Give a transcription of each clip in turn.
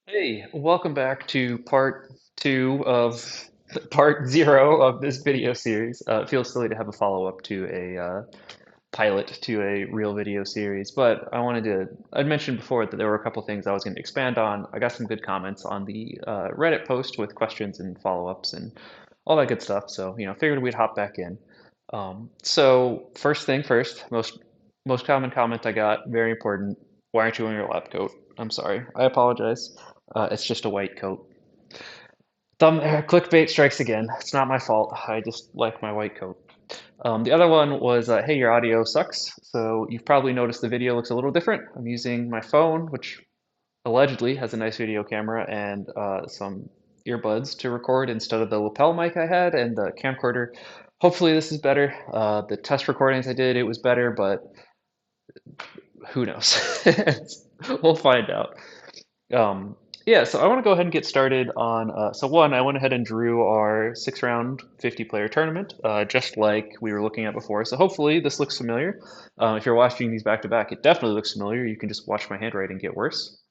Hey, welcome back to part zero of this video series. It feels silly to have a follow-up to a pilot to a real video series, but I'd mentioned before that there were a couple things I was going to expand on. I got some good comments on the Reddit post with questions and follow-ups and all that good stuff. So, figured we'd hop back in. So first thing first, most common comment I got, very important. Why aren't you wearing your lab coat? I'm sorry. I apologize. It's just a white coat. Clickbait strikes again. It's not my fault. I just like my white coat. The other one was, hey, your audio sucks. So you've probably noticed the video looks a little different. I'm using my phone, which allegedly has a nice video camera and some earbuds to record instead of the lapel mic I had and the camcorder. Hopefully this is better. The test recordings I did, it was better, but who knows? We'll find out. Um, yeah, so I want to go ahead and get started on. So one, I went ahead and drew our 6 round 50 player tournament, just like we were looking at before. So hopefully this looks familiar. If you're watching these back to back, it definitely looks familiar. You can just watch my handwriting get worse.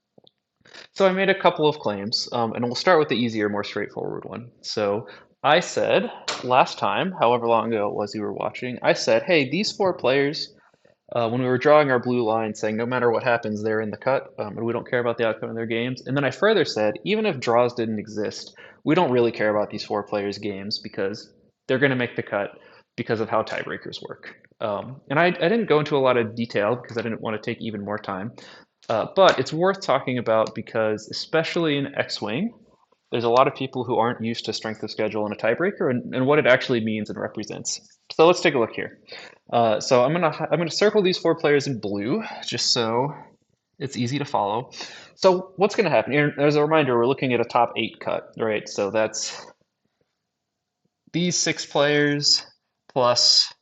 So I made a couple of claims, and we'll start with the easier, more straightforward one. So I said last time, however long ago it was you were watching, I said, hey, these 4 players when we were drawing our blue line, saying no matter what happens, they're in the cut, and we don't care about the outcome of their games. And then I further said, even if draws didn't exist, we don't really care about these 4 players' games because they're going to make the cut because of how tiebreakers work. And I didn't go into a lot of detail because I didn't want to take even more time. But it's worth talking about because, especially in X-Wing, there's a lot of people who aren't used to strength of schedule and a tiebreaker and what it actually means and represents. So let's take a look here. So I'm gonna circle these 4 players in blue just so it's easy to follow. So what's gonna happen here? As a reminder, we're looking at a top 8 cut, right? So that's these 6 players plus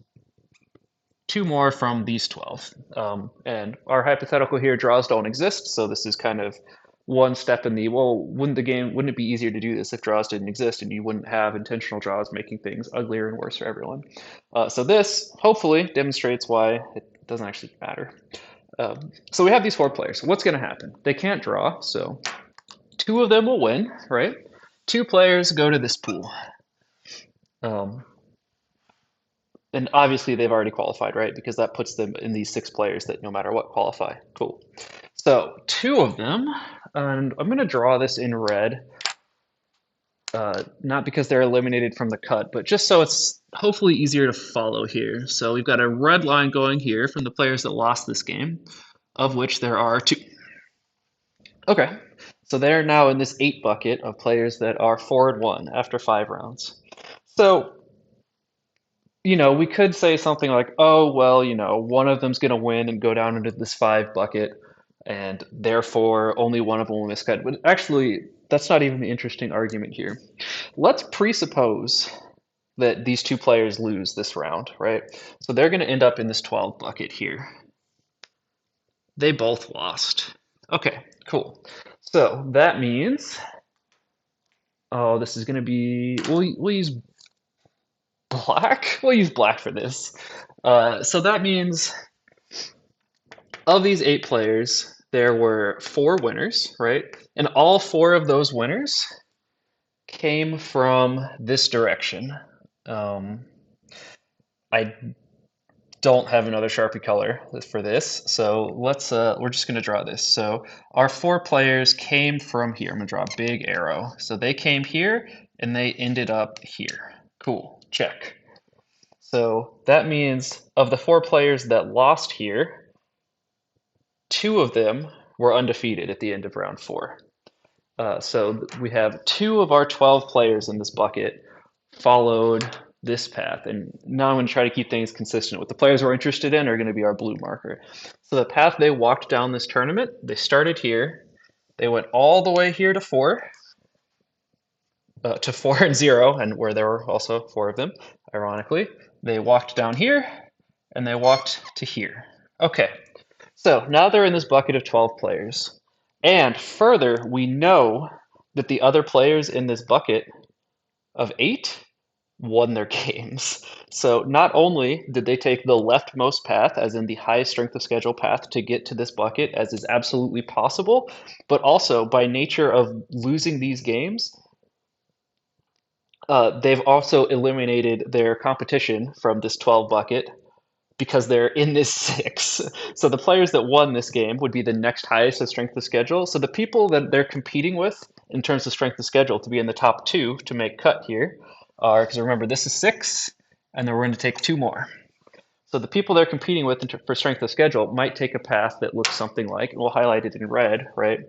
2 more from these 12. And our hypothetical here, draws don't exist, so this is kind of one step in the, well, wouldn't it be easier to do this if draws didn't exist and you wouldn't have intentional draws making things uglier and worse for everyone? So this hopefully demonstrates why it doesn't actually matter. So we have these 4 players. What's going to happen? They can't draw, so 2 of them will win, right? 2 players go to this pool. Um, and obviously they've already qualified, right? Because that puts them in these 6 players that no matter what qualify. Cool. So 2 of them, and I'm going to draw this in red, not because they're eliminated from the cut, but just so it's hopefully easier to follow here. So we've got a red line going here from the players that lost this game, of which there are 2. Okay, so they're now in this 8 bucket of players that are 4-1 after 5 rounds. So we could say something like, oh, well, one of them's going to win and go down into this 5 bucket, and therefore only one of them will miss cut. But actually, that's not even the interesting argument here. Let's presuppose that these 2 players lose this round, right? So they're going to end up in this 12 bucket here. They both lost. Okay, cool. So that means, oh, this is going to be, we'll use black. We'll use black for this. So that means of these 8 players, there were 4 winners, right? And all 4 of those winners came from this direction. I don't have another Sharpie color for this, so we're just gonna draw this. So our 4 players came from here. I'm gonna draw a big arrow. So they came here and they ended up here. Cool, check. So that means of the 4 players that lost here, 2 of them were undefeated at the end of round 4. So we have 2 of our 12 players in this bucket followed this path. And now I'm going to try to keep things consistent. What the players we're interested in are going to be our blue marker. So the path they walked down this tournament, they started here. They went all the way here to 4 and 0, and where there were also 4 of them, ironically. They walked down here, and they walked to here. Okay, so now they're in this bucket of 12 players. And further, we know that the other players in this bucket of 8 won their games. So not only did they take the leftmost path, as in the highest strength of schedule path to get to this bucket, as is absolutely possible, but also by nature of losing these games, they've also eliminated their competition from this 12 bucket because they're in this six. So the players that won this game would be the next highest of strength of schedule. So the people that they're competing with in terms of strength of schedule to be in the top two to make cut here are, because remember, this is six, and then we're going to take two more. So the people they're competing with for strength of schedule might take a path that looks something like, and we'll highlight it in red, right?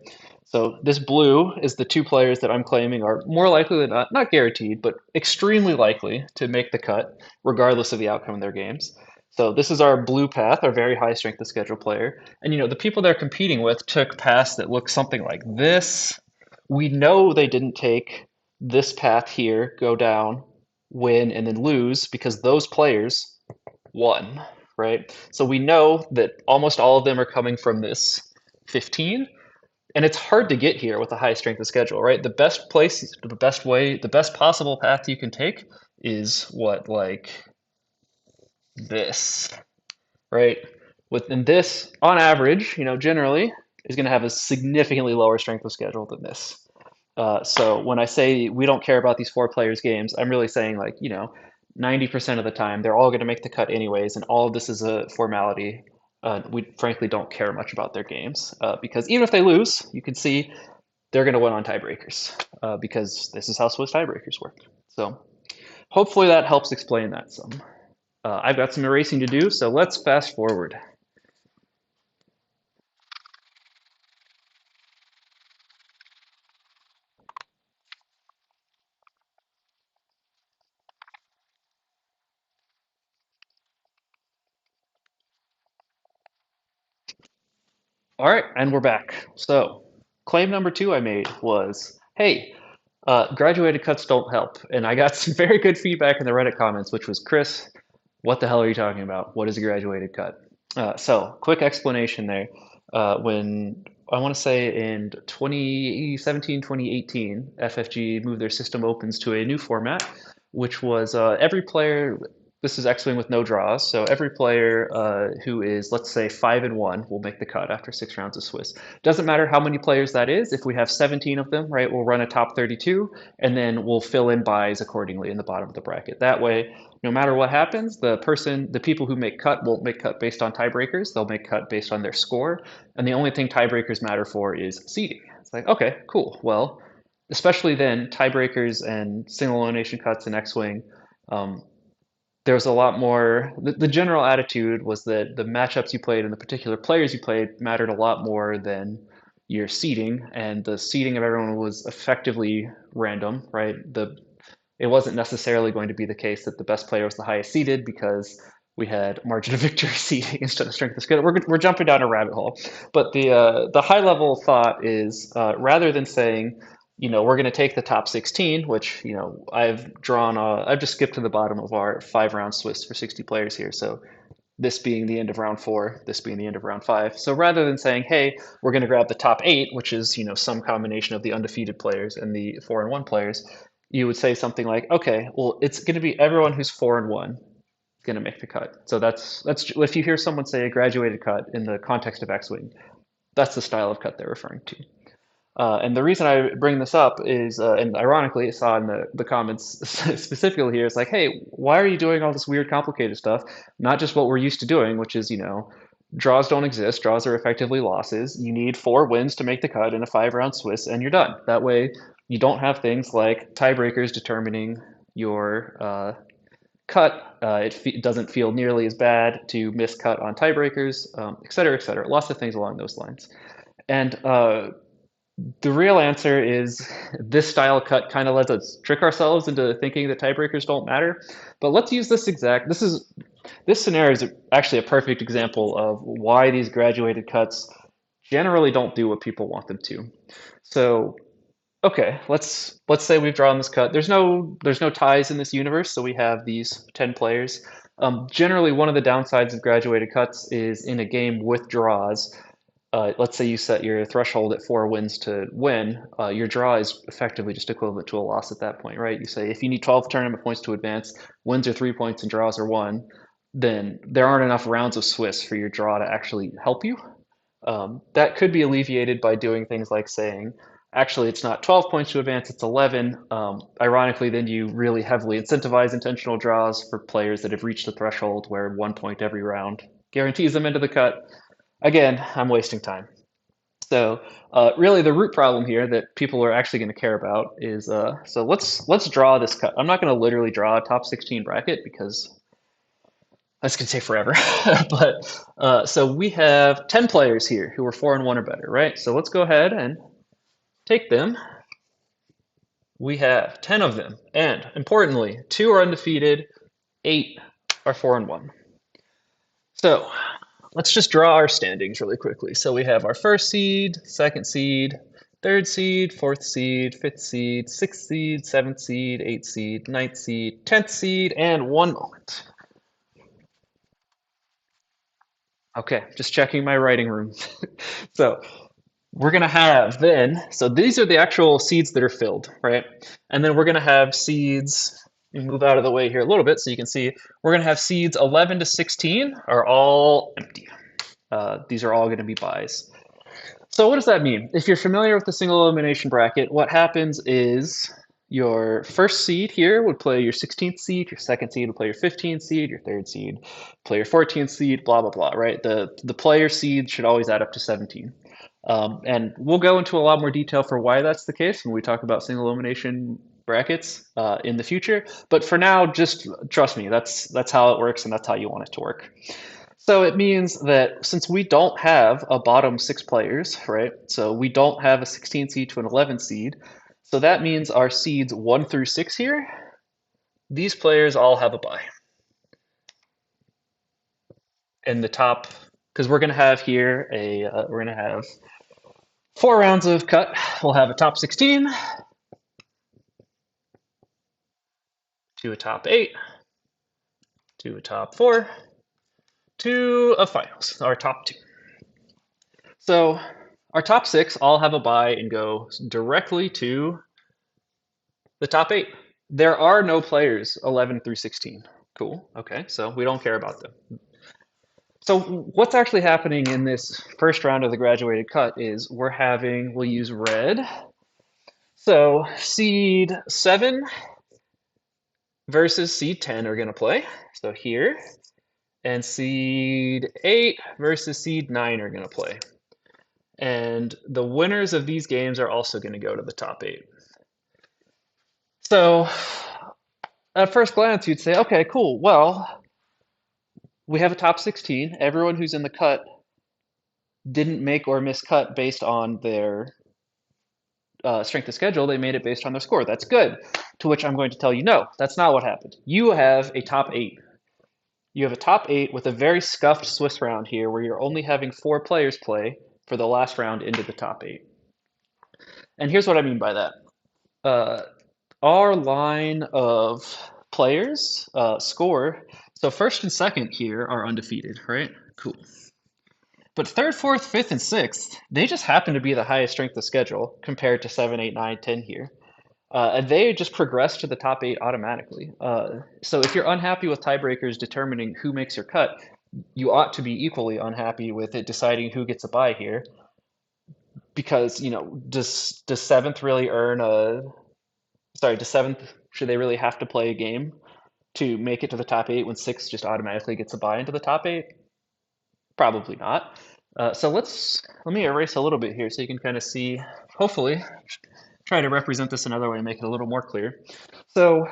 So this blue is the two players that I'm claiming are more likely than not, not guaranteed, but extremely likely to make the cut, regardless of the outcome of their games. So this is our blue path, our very high strength of schedule player. And the people they're competing with took paths that look something like this. We know they didn't take this path here, go down, win, and then lose because those players won, right? So we know that almost all of them are coming from this 15, and it's hard to get here with a high strength of schedule, right? The best place, the best way, the best possible path you can take is what, like this, right? Within this, on average, generally, is going to have a significantly lower strength of schedule than this. So when I say we don't care about these four players' games, I'm really saying 90% of the time they're all going to make the cut anyways, and all of this is a formality. We frankly don't care much about their games because even if they lose, you can see they're going to win on tiebreakers because this is how Swiss tiebreakers work. So hopefully that helps explain that some. I've got some erasing to do, so let's fast forward. All right, and we're back. So, claim number two I made was, hey, graduated cuts don't help. And I got some very good feedback in the Reddit comments, which was, Chris, what the hell are you talking about? What is a graduated cut? So, quick explanation there. When I want to say in 2017, 2018, FFG moved their system opens to a new format, which was every player. This is X-Wing with no draws, so every player who is, let's say, 5-1 will make the cut after 6 rounds of Swiss. Doesn't matter how many players that is. If we have 17 of them, right, we'll run a top 32, and then we'll fill in buys accordingly in the bottom of the bracket. That way, no matter what happens, the people who make cut won't make cut based on tiebreakers. They'll make cut based on their score, and the only thing tiebreakers matter for is seeding. It's like, okay, cool. Well, especially then, tiebreakers and single elimination cuts in X-Wing. There was a lot more. The general attitude was that the matchups you played and the particular players you played mattered a lot more than your seeding, and the seeding of everyone was effectively random, right? It wasn't necessarily going to be the case that the best player was the highest seeded because we had margin of victory seeding instead of strength of schedule. We're jumping down a rabbit hole, but the high level thought is rather than saying we're going to take the top 16, which I've just skipped to the bottom of our 5 round Swiss for 60 players here. So this being the end of round four, this being the end of round five. So rather than saying, hey, we're going to grab the top eight, which is, some combination of the undefeated players and the 4-1 players, you would say something like, okay, well, it's going to be everyone who's 4-1 going to make the cut. So that's if you hear someone say a graduated cut in the context of X-Wing, that's the style of cut they're referring to. And the reason I bring this up is, and ironically, I saw in the comments specifically here, it's like, hey, why are you doing all this weird, complicated stuff? Not just what we're used to doing, which is, draws don't exist. Draws are effectively losses. You need 4 wins to make the cut in a 5-round Swiss, and you're done. That way, you don't have things like tiebreakers determining your cut. It doesn't feel nearly as bad to miss cut on tiebreakers, et cetera, et cetera. Lots of things along those lines. And the real answer is this style cut kind of lets us trick ourselves into thinking that tiebreakers don't matter. But let's use this this scenario is actually a perfect example of why these graduated cuts generally don't do what people want them to. So, okay, let's say we've drawn this cut. There's no ties in this universe, so we have these 10 players. Generally, one of the downsides of graduated cuts is in a game with draws, let's say you set your threshold at 4 wins to win, your draw is effectively just equivalent to a loss at that point, right? You say if you need 12 tournament points to advance, wins are 3 points and draws are one, then there aren't enough rounds of Swiss for your draw to actually help you. That could be alleviated by doing things like saying, actually, it's not 12 points to advance, it's 11. Ironically, then you really heavily incentivize intentional draws for players that have reached the threshold where 1 point every round guarantees them into the cut. Again, I'm wasting time. So really, the root problem here that people are actually going to care about is so let's draw this cut. I'm not going to literally draw a top 16 bracket because that's going to take forever. But so we have 10 players here who are 4-1 or better, right? So let's go ahead and take them. We have 10 of them, and importantly, 2 are undefeated, 8 are 4-1. So let's just draw our standings really quickly. So we have our first seed, second seed, third seed, fourth seed, fifth seed, sixth seed, seventh seed, eighth seed, ninth seed, 10th seed, and one moment. Okay, just checking my writing room. So we're going to have then, so these are the actual seeds that are filled, right? And then we're going to have seeds, you move out of the way here a little bit so you can see, we're going to have seeds 11 to 16 are all empty. These are all going to be buys. So what does that mean? If you're familiar with the single elimination bracket, what happens is your first seed here would play your 16th seed, your second seed would play your 15th seed, your third seed play your 14th seed, blah, blah, blah, right? The player seed should always add up to 17. And we'll go into a lot more detail for why that's the case when we talk about single elimination brackets in the future. But for now, just trust me, that's how it works and that's how you want it to work. So it means that since we don't have a bottom 6 players, right? So we don't have a 16 seed to an 11 seed. So that means our seeds 1 through 6 here, these players all have a bye. In the top, because we're going to have here we're going to have 4 rounds of cut. We'll have a top 16 to a top 8 to a top 4 to a finals, our top 2. So our top 6 all have a bye and go directly to the top 8. There are no players 11 through 16. Cool. Okay, so we don't care about them. So what's actually happening in this first round of the graduated cut is we'll use red. So seed 7 versus seed 10 are going to play. So here. And seed 8 versus seed 9 are going to play. And the winners of these games are also going to go to the top 8. So at first glance, you'd say, okay, cool. Well, we have a top 16. Everyone who's in the cut didn't make or miss cut based on their strength of schedule. They made it based on their score. That's good. To which I'm going to tell you, no, that's not what happened. You have a top 8. You have a top 8 with a very scuffed Swiss round here where you're only having 4 players play for the last round into the top 8. And here's what I mean by that. Our line of players score, so first and second here are undefeated, right? Cool. But third, fourth, fifth, and sixth, they just happen to be the highest strength of schedule compared to 7, 8, 9, 10 here. And they just progress to the top 8 automatically. So if you're unhappy with tiebreakers determining who makes your cut, you ought to be equally unhappy with it deciding who gets a bye here. Because, does seventh really does seventh, should they really have to play a game to make it to the top 8 when sixth just automatically gets a bye into the top 8? Probably not. So let me erase a little bit here so you can kind of see, hopefully, try to represent this another way and make it a little more clear. So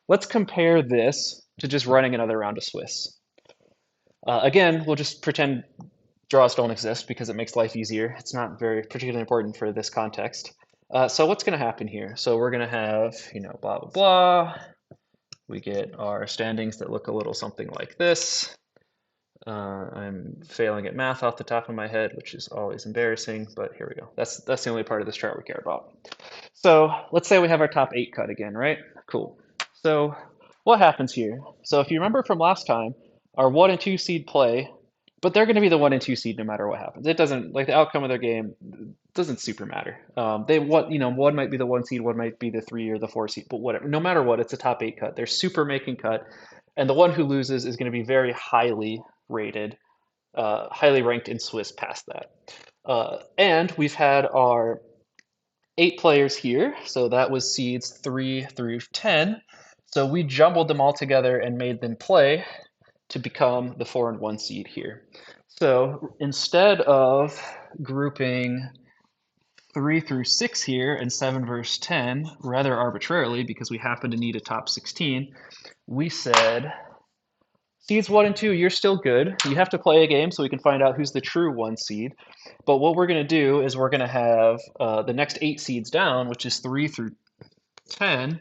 let's compare this to just running another round of Swiss. Again, we'll just pretend draws don't exist because it makes life easier. It's not very particularly important for this context. So what's going to happen here? So we're going to have, blah, blah, blah. We get our standings that look a little something like this. I'm failing at math off the top of my head, which is always embarrassing, but here we go. That's the only part of this chart we care about. So let's say we have our top 8 cut again, right? Cool. So what happens here? So if you remember from last time, our 1 and 2 seed play but they're going to be the 1 and 2 seed no matter what happens. It doesn't like the outcome of their game doesn't super matter. They what you know one might be the 1 seed, one might be the 3 or the 4 seed, but whatever. No matter what, it's a top 8 cut. They're super making cut, and the one who loses is going to be very highly rated, highly ranked in Swiss past that. And we've had our 8 players here, so that was seeds 3 through 10. So we jumbled them all together and made them play to become the 4 and 1 seed here. So instead of grouping 3 through 6 here and 7 versus 10 rather arbitrarily because we happen to need a top 16, we said seeds 1 and 2, you're still good. You have to play a game so we can find out who's the true 1 seed. But what we're going to do is we're going to have the next 8 seeds down, which is 3 through 10.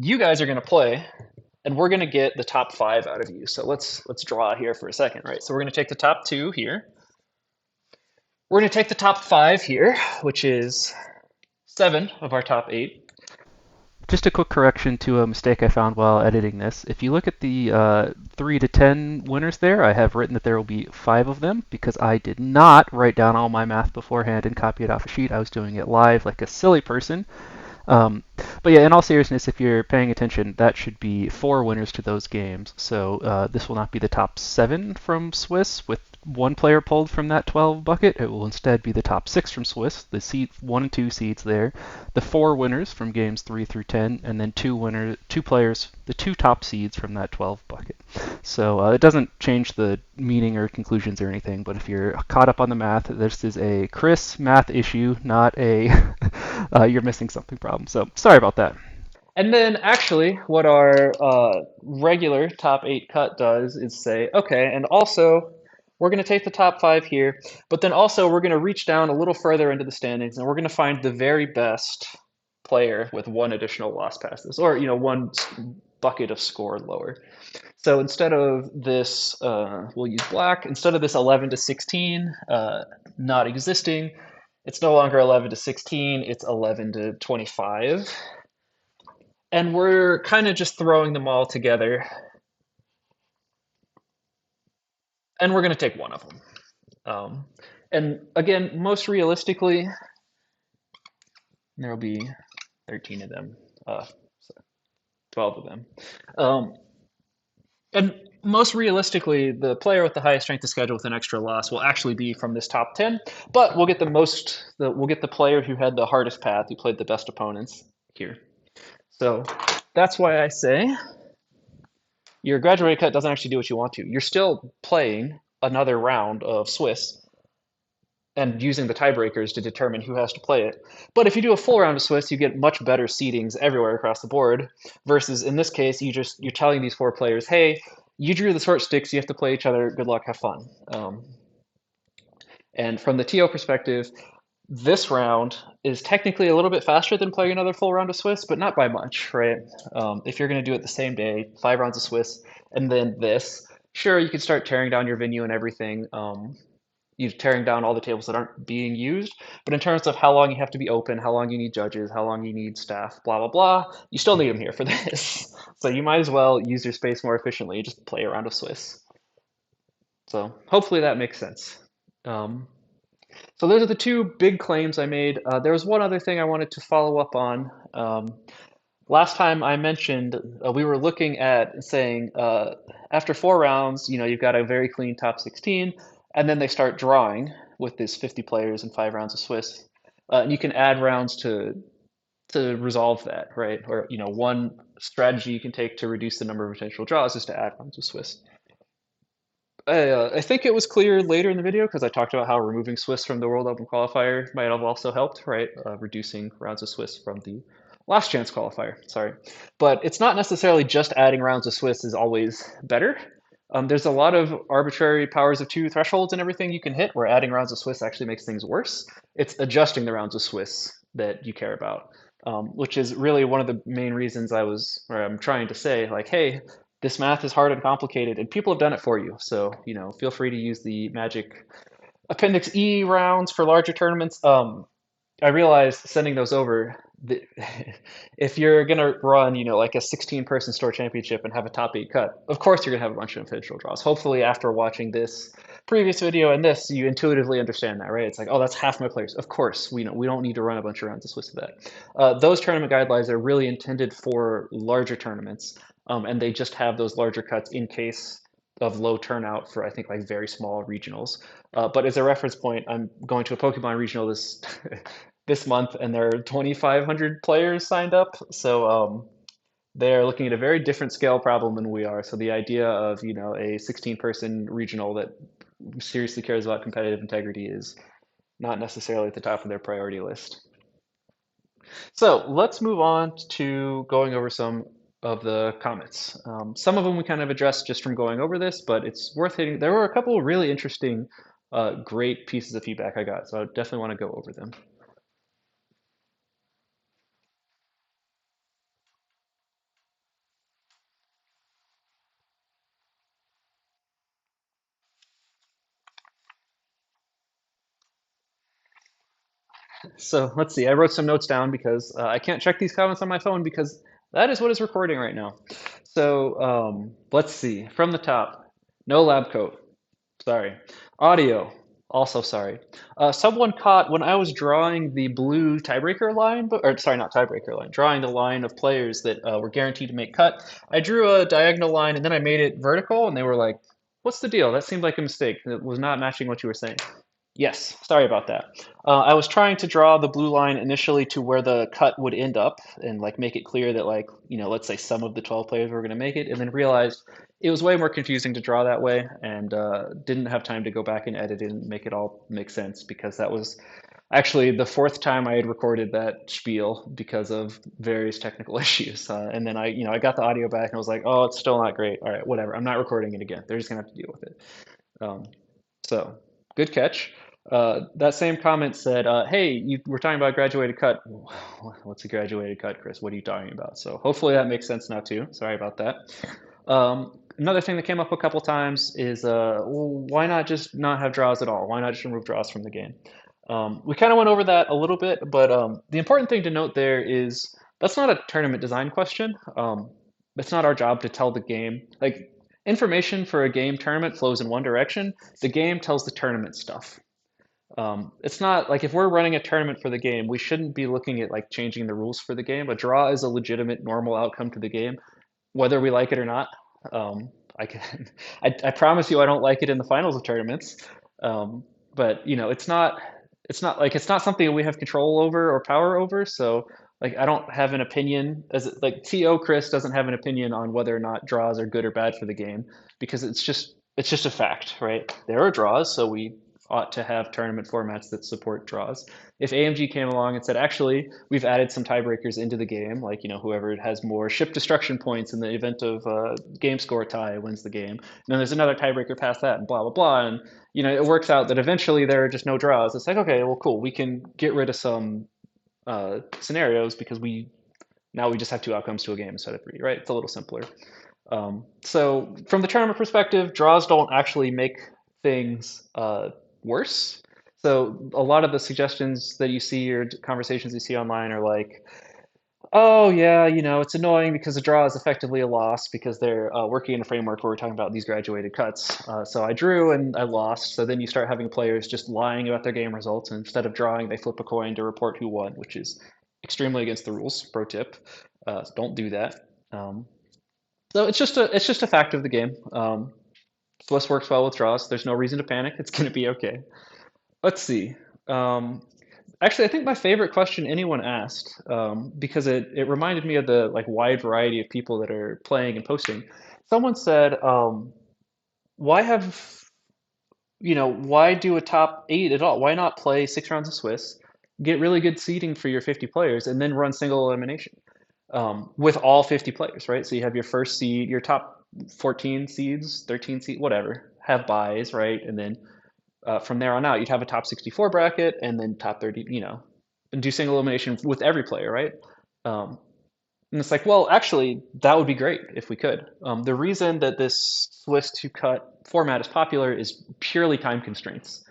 You guys are going to play, and we're going to get the top 5 out of you. So let's draw here for a second, right? So we're going to take the top 2 here. We're going to take the top 5 here, which is 7 of our top 8. Just a quick correction to a mistake I found while editing this. If you look at the 3 to 10 winners there, I have written that there will be 5 of them because I did not write down all my math beforehand and copy it off a sheet. I was doing it live like a silly person. Um, but yeah, in all seriousness, if you're paying attention, that should be 4 winners to those games. So this will not be the top 7 from Swiss with 1 player pulled from that 12 bucket. It will instead be the top 6 from Swiss, the seed 1 and 2 seeds there, the 4 winners from games 3 through 10, and then 2 players, the 2 top seeds from that 12 bucket. So it doesn't change the meaning or conclusions or anything, but if you're caught up on the math, this is a Chris math issue, not a you're missing something problem. So sorry about that. And then actually, what our regular top 8 cut does is say, okay, and also we're going to take the top 5 here, but then also we're going to reach down a little further into the standings and we're going to find the very best player with 1 additional loss passes, or 1 bucket of score lower. So instead of this, we'll use black. Instead of this 11 to 16 not existing, it's no longer 11 to 16. It's 11 to 25. And we're kind of just throwing them all together, and we're going to take one of them. And again, most realistically, there will be 13 of them, 12 of them. And most realistically, the player with the highest strength of schedule with an extra loss will actually be from this top 10, but we'll get we'll get the player who had the hardest path, who played the best opponents here. So that's why I say your graduated cut doesn't actually do what you want to. You're still playing another round of Swiss and using the tiebreakers to determine who has to play it. But if you do a full round of Swiss, you get much better seedings everywhere across the board. Versus in this case, you're telling these 4 players, hey, you drew the short sticks, you have to play each other. Good luck, have fun. And from the TO perspective, this round is technically a little bit faster than playing another full round of Swiss, but not by much, right? If you're going to do it the same day, 5 rounds of Swiss, and then this, sure, you can start tearing down your venue and everything. You're tearing down all the tables that aren't being used. But in terms of how long you have to be open, how long you need judges, how long you need staff, blah, blah, blah, you still need them here for this. So you might as well use your space more efficiently, just play a round of Swiss. So hopefully that makes sense. So those are the 2 big claims I made. There was one other thing I wanted to follow up on. Last time I mentioned we were looking at saying after 4 rounds, you've got a very clean top 16, and then they start drawing with this 50 players and 5 rounds of Swiss. And you can add rounds to resolve that, right? Or one strategy you can take to reduce the number of potential draws is to add rounds of Swiss. I think it was clear later in the video because I talked about how removing Swiss from the World Open qualifier might have also helped, right? Reducing rounds of Swiss from the last chance qualifier, sorry. But it's not necessarily just adding rounds of Swiss is always better. There's a lot of arbitrary powers of 2 thresholds and everything you can hit where adding rounds of Swiss actually makes things worse. It's adjusting the rounds of Swiss that you care about, which is really one of the main reasons I'm trying to say, like, hey, this math is hard and complicated, and people have done it for you. So, feel free to use the magic Appendix E rounds for larger tournaments. I realized sending those over, the, if you're gonna run, like a 16-person store championship and have a top eight cut, of course you're gonna have a bunch of intentional draws. Hopefully, after watching this previous video and this, you intuitively understand that, right? It's like, oh, that's half my players. Of course, we don't need to run a bunch of rounds of Swiss of that. Those tournament guidelines are really intended for larger tournaments, and they just have those larger cuts in case of low turnout for I think like very small regionals. But as a reference point, I'm going to a Pokemon regional this this month, and there are 2,500 players signed up. So they're looking at a very different scale problem than we are. So the idea of a 16-person regional that seriously cares about competitive integrity is not necessarily at the top of their priority list. So let's move on to going over some of the comments. Some of them we kind of addressed just from going over this, but it's worth hitting. There were a couple of really interesting, great pieces of feedback I got, so I definitely want to go over them. So let's see. I wrote some notes down because I can't check these comments on my phone because that is what is recording right now. So let's see. From the top, no lab coat. Sorry. Audio. Also sorry. Someone caught when I was drawing the blue tiebreaker line, or sorry, not tiebreaker line, drawing the line of players that were guaranteed to make cut. I drew a diagonal line and then I made it vertical, and they were like, "What's the deal? That seemed like a mistake. It was not matching what you were saying." Yes, sorry about that. I was trying to draw the blue line initially to where the cut would end up and like make it clear that like, let's say some of the 12 players were going to make it, and then realized it was way more confusing to draw that way and didn't have time to go back and edit it and make it all make sense because that was actually the fourth time I had recorded that spiel because of various technical issues. And then I got the audio back and I was like, oh, it's still not great. All right, whatever. I'm not recording it again. They're just gonna have to deal with it. Um, so good catch. That same comment said, "Hey, you were talking about graduated cut. What's a graduated cut, Chris? What are you talking about?" So hopefully that makes sense now too. Sorry about that. Another thing that came up a couple times is, well, why not just not have draws at all? Why not just remove draws from the game? We kind of went over that a little bit, but the important thing to note there is that's not a tournament design question. It's not our job to tell the game. Like, information for a game tournament flows in one direction. The game tells the tournament stuff. It's not like if we're running a tournament for the game, we shouldn't be looking at like changing the rules for the game. A draw is a legitimate, normal outcome to the game, whether we like it or not. I can, I promise you, I don't like it in the finals of tournaments. But it's not something we have control over or power over. So like, I don't have an opinion as like TO Chris doesn't have an opinion on whether or not draws are good or bad for the game because it's just a fact, right? There are draws, so we ought to have tournament formats that support draws. If AMG came along and said, actually, we've added some tiebreakers into the game, like, whoever has more ship destruction points in the event of game score tie wins the game. And then there's another tiebreaker past that, and blah, blah, blah. And, it works out that eventually there are just no draws. It's like, okay, well, cool. We can get rid of some scenarios because now we just have two outcomes to a game instead of three, right? It's a little simpler. So from the tournament perspective, draws don't actually make things worse. So a lot of the suggestions that you see or conversations you see online are like, oh yeah, it's annoying because a draw is effectively a loss because they're working in a framework where we're talking about these graduated cuts. So I drew and I lost. So then you start having players just lying about their game results, and instead of drawing, they flip a coin to report who won, which is extremely against the rules. Pro tip: don't do that. So it's just a fact of the game. Swiss works well with draws. There's no reason to panic. It's going to be okay. Let's see. Um, Actually, I think my favorite question anyone asked, because it reminded me of the like wide variety of people that are playing and posting. Someone said, "Why why do a top eight at all? Why not play 6 rounds of Swiss, get really good seeding for your 50 players, and then run single elimination with all 50 players, right? So you have your first seed, your top 14 seeds, 13 seed, whatever, have buys, right, and then from there on out, you'd have a top 64 bracket and then top 30, and do single elimination with every player, right? Um, and it's like, well, actually, that would be great if we could. The reason that this Swiss to cut format is popular is purely time constraints.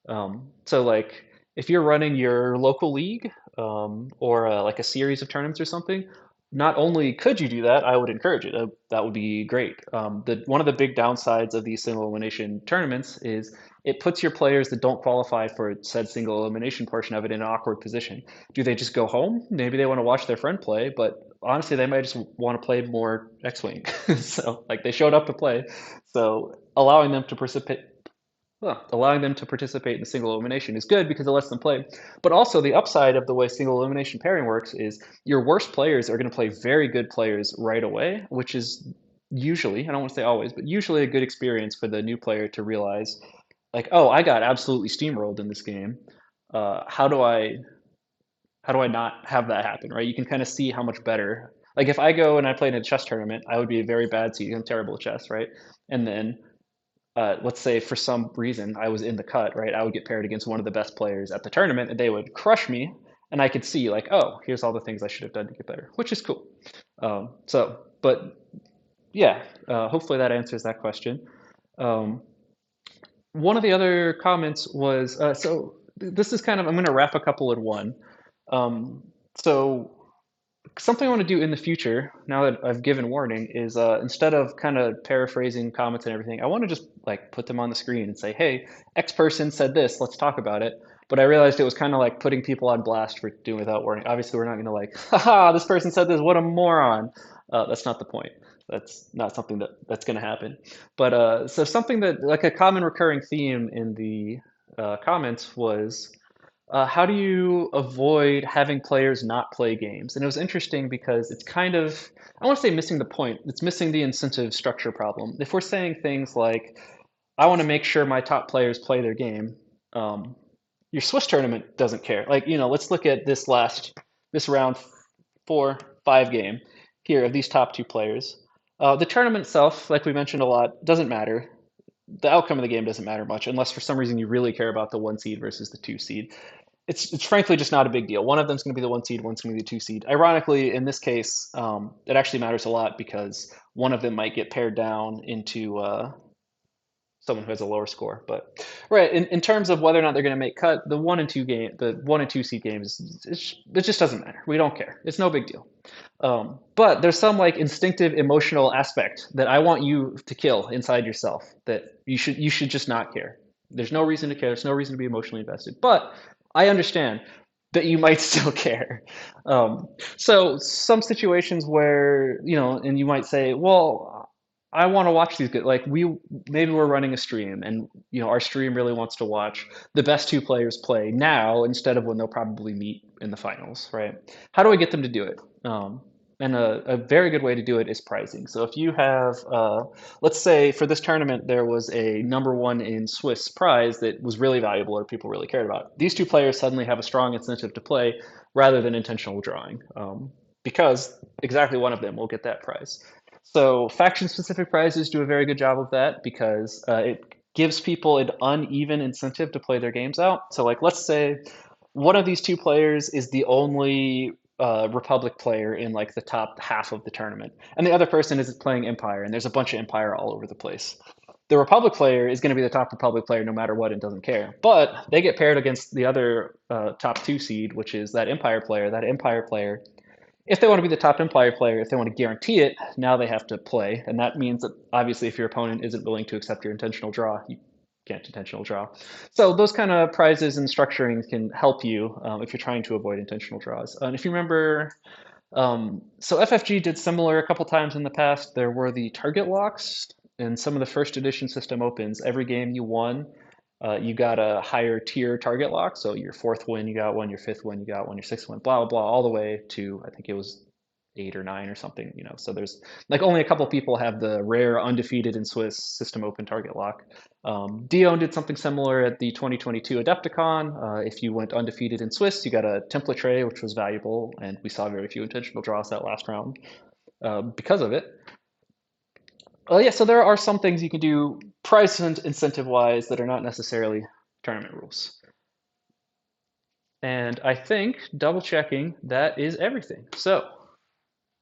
So, like, if you're running your local league, or like a series of tournaments or something, not only could you do that, I would encourage it. That would be great. One of the big downsides of these single elimination tournaments is it puts your players that don't qualify for said single elimination portion of it in an awkward position. Do they just go home? Maybe they want to watch their friend play, but honestly, they might just want to play more X-Wing. So, like, they showed up to play. So, allowing them to participate in single elimination is good because it lets them play. But also, the upside of the way single elimination pairing works is your worst players are going to play very good players right away, which is usually, I don't want to say always, but usually a good experience for the new player to realize, like, oh, I got absolutely steamrolled in this game. How do I not have that happen, right? You can kind of see how much better. Like if I go and I played in a chess tournament, I would be a very bad seed. I'm terrible at chess, right? And then let's say for some reason I was in the cut, right? I would get paired against one of the best players at the tournament, and they would crush me. And I could see like, oh, here's all the things I should have done to get better, which is cool. But yeah, hopefully that answers that question. Um, One of the other comments was this is kind of I'm going to wrap a couple in one. Um, so something I want to do in the future, now that I've given warning, is instead of kind of paraphrasing comments and everything, I want to just like put them on the screen and say, "Hey, X person said this. Let's talk about it." But I realized it was kind of like putting people on blast for doing without warning. Obviously, we're not going to like, "Haha, this person said this. What a moron!" That's not the point. That's not something that's going to happen. But so something that like a common recurring theme in the comments was how do you avoid having players not play games? And it was interesting because it's kind of, I want to say missing the point. It's missing the incentive structure problem. If we're saying things like, I want to make sure my top players play their game, um, your Swiss tournament doesn't care. Like, let's look at this round 4, 5 game here of these top two players. The tournament itself, like we mentioned a lot, doesn't matter. The outcome of the game doesn't matter much unless for some reason you really care about the 1 seed versus the 2 seed. It's frankly just not a big deal. One of them's going to be the 1 seed, one's going to be the 2 seed. Ironically, in this case, it actually matters a lot because one of them might get pared down into someone who has a lower score. But right, in terms of whether or not they're going to make cut, the 1 and 2 seed games, it just doesn't matter. We don't care. It's no big deal. But there's some like instinctive emotional aspect that I want you to kill inside yourself that you should just not care. There's no reason to care. There's no reason to be emotionally invested. But I understand that you might still care. So some situations where, and you might say, well, I want to watch these good. Like maybe we're running a stream and, our stream really wants to watch the best two players play now instead of when they'll probably meet in the finals, right? How do I get them to do it? And a very good way to do it is pricing. So if you have, let's say for this tournament, there was a number one in Swiss prize that was really valuable or people really cared about. These two players suddenly have a strong incentive to play rather than intentional drawing, because exactly one of them will get that prize. So faction-specific prizes do a very good job of that because it gives people an uneven incentive to play their games out. So like, let's say one of these two players is the only Republic player in like the top half of the tournament, and the other person is playing Empire, and there's a bunch of Empire all over the place. The Republic player is going to be the top Republic player no matter what and doesn't care, but they get paired against the other top 2 seed, which is that Empire player. That Empire player, if they want to be the top Empire player, if they want to guarantee it, now they have to play, and that means that obviously if your opponent isn't willing to accept your intentional draw, you can't intentional draw. So those kind of prizes and structuring can help you if you're trying to avoid intentional draws. And if you remember, so FFG did similar a couple times in the past. There were the target locks in some of the first edition system opens. Every game you won, you got a higher tier target lock. So your fourth win, you got one. Your fifth win, you got one. Your sixth win, blah, blah, blah, all the way to, I think it was 8 or 9 or something, So there's like only a couple people have the rare undefeated in Swiss system open target lock. Dion did something similar at the 2022 Adepticon. If you went undefeated in Swiss, you got a template tray, which was valuable, and we saw very few intentional draws that last round because of it. Yeah, so there are some things you can do price and incentive wise that are not necessarily tournament rules. And I think double checking that is everything. So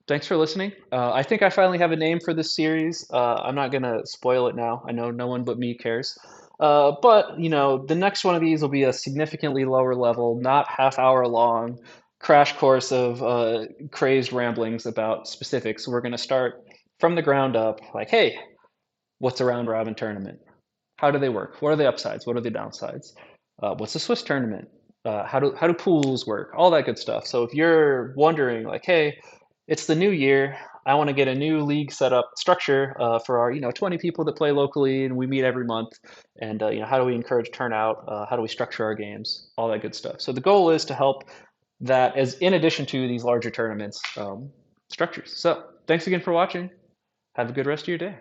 thanks for listening. I think I finally have a name for this series. I'm not gonna spoil it now. I know no one but me cares. But the next one of these will be a significantly lower level, not half hour long. crash course of crazed ramblings about specifics. We're going to start from the ground up, like, hey, what's a round robin tournament? How do they work? What are the upsides? What are the downsides? What's a Swiss tournament? How do pools work? All that good stuff. So if you're wondering, like, hey, it's the new year, I want to get a new league set up structure for our 20 people that play locally, and we meet every month. And how do we encourage turnout? How do we structure our games? All that good stuff. So the goal is to help that as in addition to these larger tournaments structures. So thanks again for watching. Have a good rest of your day.